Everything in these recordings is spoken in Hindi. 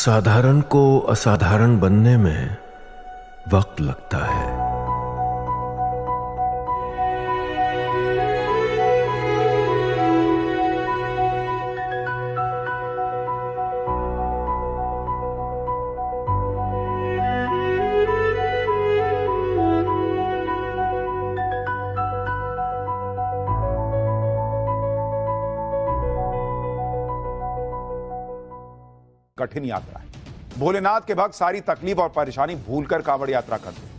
साधारण को असाधारण बनने में वक्त लगता है। कठिन यात्रा है। भोलेनाथ के भक्त सारी तकलीफ और परेशानी भूलकर कांवड़ यात्रा करते हैं।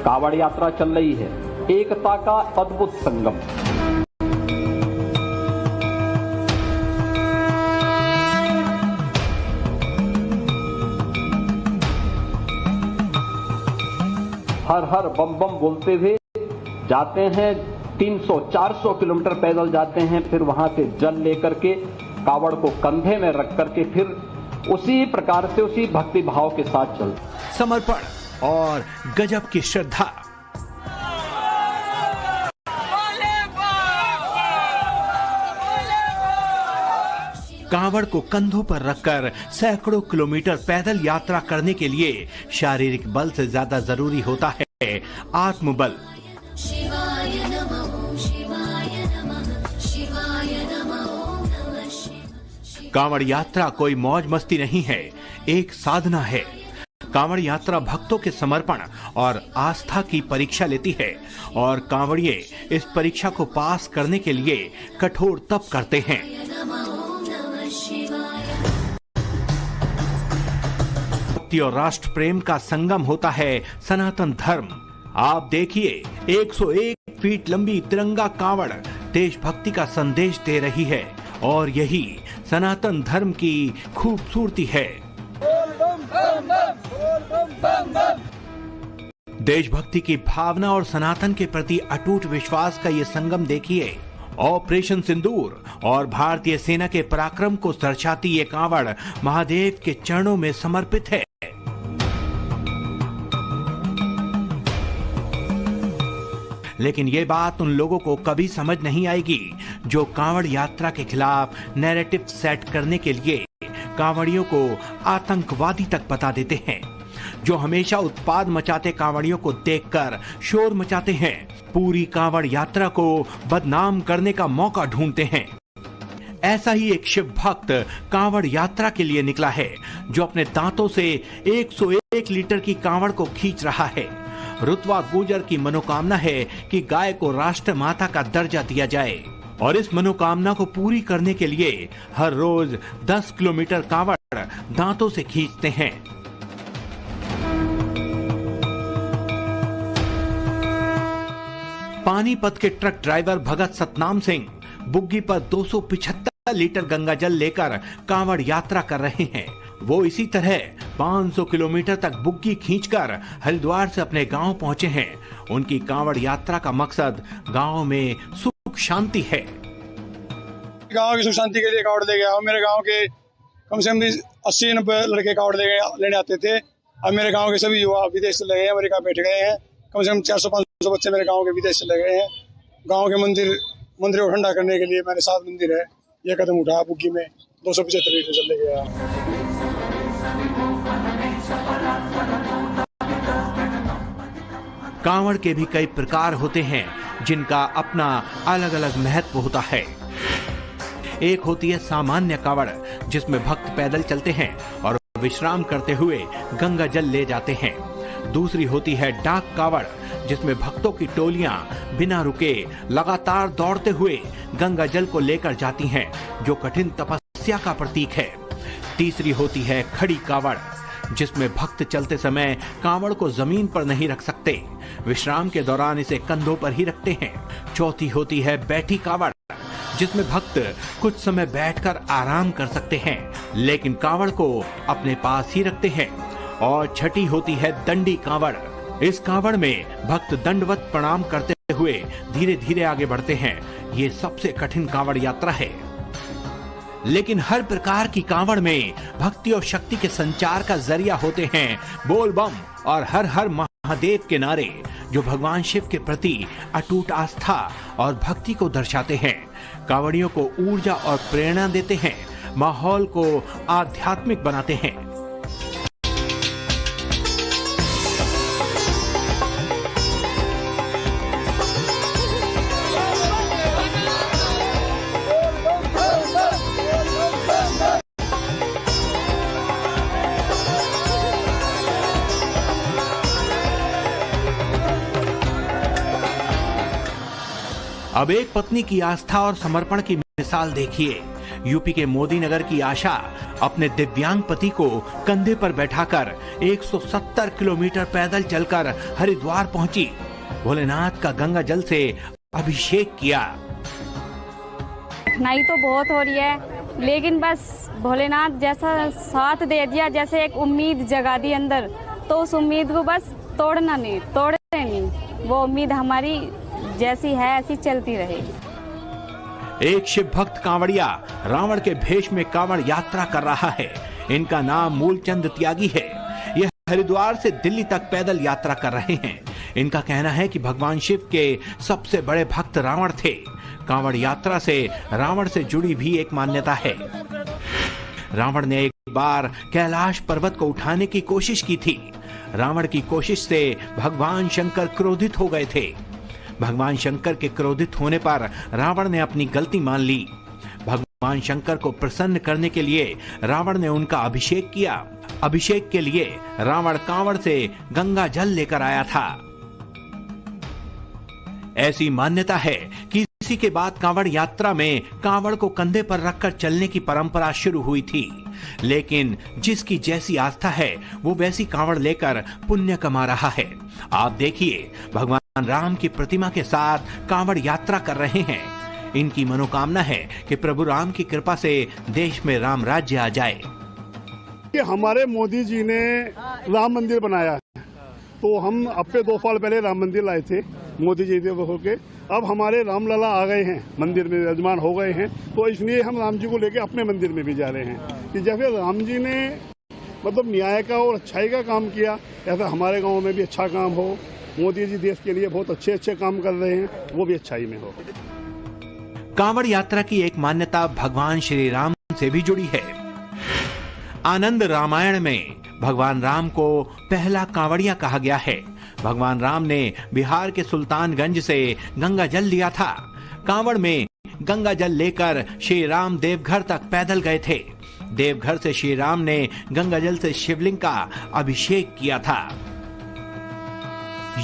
कांवड़ यात्रा चल रही है, एकता का अद्भुत संगम। हर हर बम बम बोलते हुए जाते हैं। 300-400 किलोमीटर पैदल जाते हैं, फिर वहां से जल लेकर के कावड़ को कंधे में रख करके फिर उसी प्रकार से उसी भक्ति भाव के साथ चलते। समर्पण और गजब की श्रद्धा। कांवड़ को कंधों पर रखकर सैकड़ों किलोमीटर पैदल यात्रा करने के लिए शारीरिक बल से ज्यादा जरूरी होता है आत्मबल। कांवड़ यात्रा कोई मौज मस्ती नहीं है, एक साधना है। कांवड़ यात्रा भक्तों के समर्पण और आस्था की परीक्षा लेती है और कांवड़िए इस परीक्षा को पास करने के लिए कठोर तप करते हैं। भक्ति और राष्ट्र प्रेम का संगम होता है सनातन धर्म। आप देखिए, 101 फीट लंबी तिरंगा कांवड़ देशभक्ति का संदेश दे रही है और यही सनातन धर्म की खूबसूरती है। देशभक्ति की भावना और सनातन के प्रति अटूट विश्वास का ये संगम देखिए। ऑपरेशन सिंदूर और भारतीय सेना के पराक्रम को दर्शाती ये कांवड़ महादेव के चरणों में समर्पित है। लेकिन ये बात उन लोगों को कभी समझ नहीं आएगी जो कांवड़ यात्रा के खिलाफ नैरेटिव सेट करने के लिए कांवड़ियों को आतंकवादी तक बता देते हैं, जो हमेशा उत्पाद मचाते कांवड़ियों को देखकर शोर मचाते हैं, पूरी कांवड़ यात्रा को बदनाम करने का मौका ढूंढते हैं। ऐसा ही एक शिव भक्त कांवड़ यात्रा के लिए निकला है, जो अपने दांतों से 101 लीटर की कांवड़ को खींच रहा है। रुतवा गुर्जर की मनोकामना है कि गाय को राष्ट्र माता का दर्जा दिया जाए और इस मनोकामना को पूरी करने के लिए हर रोज 10 किलोमीटर कांवड़ दांतों से खींचते हैं। पानीपत के ट्रक ड्राइवर भगत सतनाम सिंह बुग्गी पर 275 लीटर गंगाजल लेकर कांवड़ यात्रा कर रहे हैं। वो इसी तरह 500 किलोमीटर तक बुग्गी खींचकर हरिद्वार से अपने गांव पहुंचे हैं। उनकी कांवड़ यात्रा का मकसद गांव में सुख शांति है। गांव की सुख शांति के लिए कांवड़ ले गया। मेरे गांव के कम से कम 80-90 लड़के कांवड़ लेने आते थे। अब मेरे गांव के सभी युवा विदेश चले गए, अमेरिका बैठ गए हैं। कम से कम 400-500 बच्चे मेरे गांव के विदेश चले गए हैं। गांव के मंदिर को ठंडा करने के लिए मैंने 7 मंदिर है, ये कदम उठा। बुग्गी में 275 लीटर चले गया। कांवड़ के भी कई प्रकार होते हैं जिनका अपना अलग अलग महत्व होता है। एक होती है सामान्य कांवड़, जिसमें भक्त पैदल चलते हैं और विश्राम करते हुए गंगा जल ले जाते हैं। दूसरी होती है डाक कांवड़, जिसमें भक्तों की टोलियां बिना रुके लगातार दौड़ते हुए गंगा जल को लेकर जाती हैं, जो कठिन तपस्या का प्रतीक है। तीसरी होती है खड़ी कांवड़, जिसमें भक्त चलते समय कांवड़ को जमीन पर नहीं रख सकते, विश्राम के दौरान इसे कंधों पर ही रखते हैं। चौथी होती है बैठी कांवड़, जिसमें भक्त कुछ समय बैठकर आराम कर सकते हैं, लेकिन कांवड़ को अपने पास ही रखते हैं। और छठी होती है दंडी कांवड़। इस कांवड़ में भक्त दंडवत प्रणाम करते हुए धीरे धीरे आगे बढ़ते हैं। ये सबसे कठिन कांवड़ यात्रा है, लेकिन हर प्रकार की कांवड़ में भक्ति और शक्ति के संचार का जरिया होते हैं बोल बम और हर हर महादेव के नारे, जो भगवान शिव के प्रति अटूट आस्था और भक्ति को दर्शाते हैं, कांवड़ियों को ऊर्जा और प्रेरणा देते हैं, माहौल को आध्यात्मिक बनाते हैं। अब एक पत्नी की आस्था और समर्पण की मिसाल देखिए। यूपी के मोदी नगर की आशा अपने दिव्यांग पति को कंधे पर बैठाकर 170 किलोमीटर पैदल चलकर हरिद्वार पहुंची। भोलेनाथ का गंगा जल से अभिषेक किया। कठिनाई तो बहुत हो रही है, लेकिन बस भोलेनाथ जैसा साथ दे दिया, जैसे एक उम्मीद जगा दी अंदर, तो उस उम्मीद को बस तोड़ना नहीं, तोड़ना नहीं। वो उम्मीद हमारी जैसी है ऐसी चलती रहेगी। एक शिव भक्त कांवड़िया रावण के भेष में कांवड़ यात्रा कर रहा है। इनका नाम मूलचंद त्यागी है। यह हरिद्वार से दिल्ली तक पैदल यात्रा कर रहे हैं। इनका कहना है कि भगवान शिव के सबसे बड़े भक्त रावण थे। कांवड़ यात्रा से रावण से जुड़ी भी एक मान्यता है। रावण ने एक बार कैलाश पर्वत को उठाने की कोशिश की थी। रावण की कोशिश से भगवान शंकर क्रोधित हो गए थे। भगवान शंकर के क्रोधित होने पर रावण ने अपनी गलती मान ली। भगवान शंकर को प्रसन्न करने के लिए रावण ने उनका अभिषेक किया। अभिषेक के लिए रावण कांवड़ से गंगा जल लेकर आया था। ऐसी मान्यता है कि इसी के बाद कांवड़ यात्रा में कांवड़ को कंधे पर रखकर चलने की परंपरा शुरू हुई थी। लेकिन जिसकी जैसी आस्था है वो वैसी कांवड़ लेकर पुण्य कमा रहा है। आप देखिए, भगवान राम की प्रतिमा के साथ कांवड़ यात्रा कर रहे हैं। इनकी मनोकामना है कि प्रभु राम की कृपा से देश में राम राज्य आ जाए। कि हमारे मोदी जी ने राम मंदिर बनाया है, तो हम अब पे 2 साल पहले राम मंदिर लाए थे मोदी जी ने होके। अब हमारे रामलला आ गए हैं, मंदिर में विराजमान हो गए हैं, तो इसलिए हम राम जी को लेके अपने मंदिर में भी जा रहे हैं कि जैसे राम जी ने मतलब न्याय का और अच्छाई का काम किया, ऐसा हमारे गांव में भी अच्छा काम हो। मोदी जी देश के लिए बहुत अच्छे काम कर रहे हैं, वो भी अच्छाई में हो। कांवड़ यात्रा की एक मान्यता भगवान श्री राम से भी जुड़ी है। आनंद रामायण में भगवान राम को पहला कांवड़िया कहा गया है। भगवान राम ने बिहार के सुल्तानगंज से गंगा जल लिया था। कांवड़ में गंगा जल लेकर श्री राम देवघर तक पैदल गए थे। देवघर से श्री राम ने गंगा जल से शिवलिंग का अभिषेक किया था।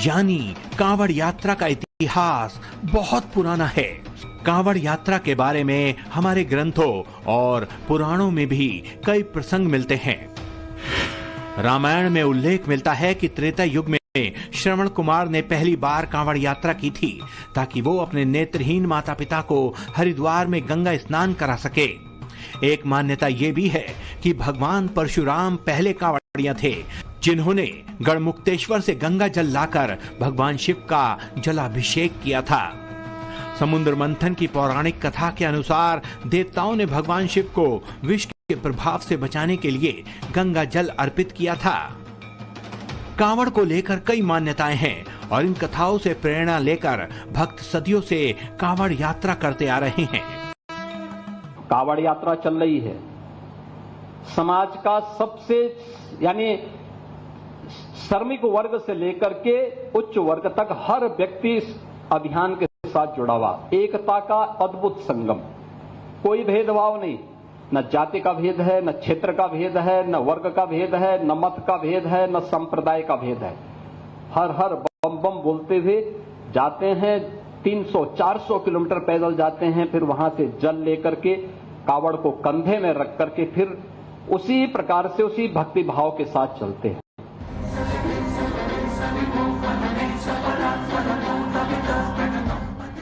यानी कांवड़ यात्रा का इतिहास बहुत पुराना है। कांवड़ यात्रा के बारे में हमारे ग्रंथों और पुराणों में भी कई प्रसंग मिलते हैं। रामायण में उल्लेख मिलता है कि त्रेता युग में श्रवण कुमार ने पहली बार कांवड़ यात्रा की थी ताकि वो अपने नेत्रहीन माता पिता को हरिद्वार में गंगा स्नान करा सके। एक मान्यता ये भी है कि भगवान परशुराम पहले कांवड़िया थे जिन्होंने गढ़मुक्तेश्वर से गंगा जल लाकर भगवान शिव का जलाभिषेक किया था। समुद्र मंथन की पौराणिक कथा के अनुसार देवताओं ने भगवान शिव को विष के प्रभाव से बचाने के लिए गंगा जल अर्पित किया था। कांवड़ को लेकर कई मान्यताएं हैं और इन कथाओं से प्रेरणा लेकर भक्त सदियों से कांवड़ यात्रा करते आ रहे हैं। कांवड़ यात्रा चल रही है। समाज का सबसे यानी श्रमिक वर्ग से लेकर के उच्च वर्ग तक हर व्यक्ति इस अभियान के साथ जुड़ा हुआ। एकता का अद्भुत संगम, कोई भेदभाव नहीं, न जाति का भेद है, न क्षेत्र का भेद है, न वर्ग का भेद है, न मत का भेद है, न संप्रदाय का भेद है। हर हर बम बम बोलते हुए जाते हैं। 300-400 किलोमीटर पैदल जाते हैं, फिर वहां से जल लेकर के कावड़ को कंधे में रख करके फिर उसी प्रकार से उसी भक्ति भाव के साथ चलते हैं।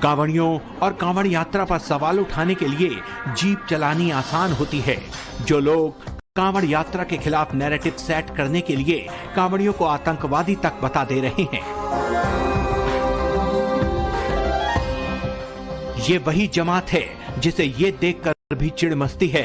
कांवड़ियों और कांवड़ यात्रा पर सवाल उठाने के लिए जीप चलानी आसान होती है। जो लोग कांवड़ यात्रा के खिलाफ नैरेटिव सेट करने के लिए कांवड़ियों को आतंकवादी तक बता दे रहे हैं। ये वही जमात है जिसे ये देखकर भी चिढ़ मचती है